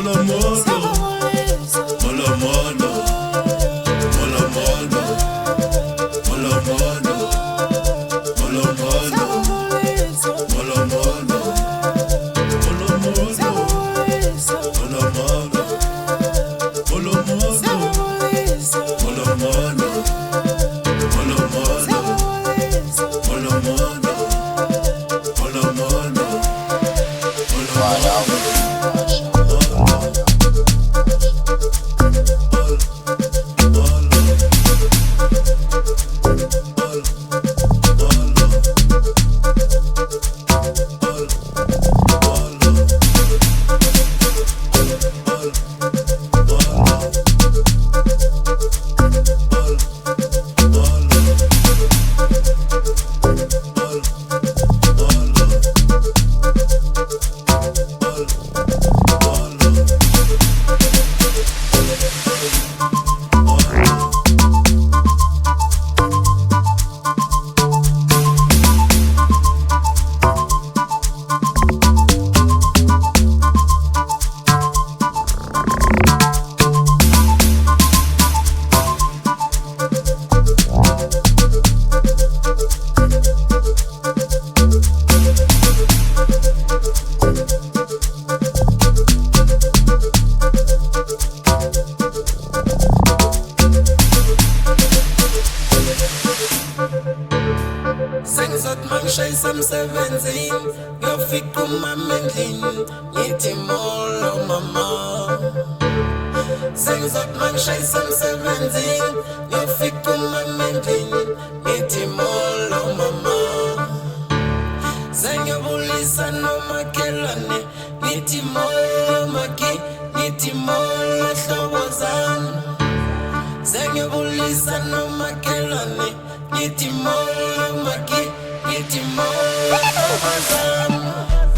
I'm 17, eu fico mamendinho, niti molo mama. Sing zot man shy some 17, eu fico mamendinho, niti molo mama. Sing a bulisa no makelane, niti molo maki, niti molo shawazan. Sing a bulisa no makelane, niti molo maki.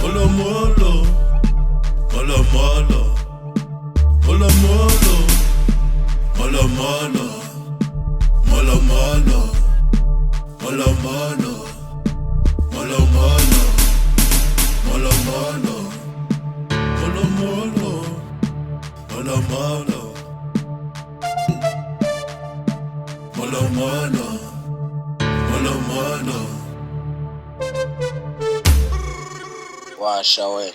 Molo molo, molo molo, molo molo, molo molo, molo molo, molo molo, molo molo, molo molo, molo molo, molo molo, molo molo, molo molo. Wash away.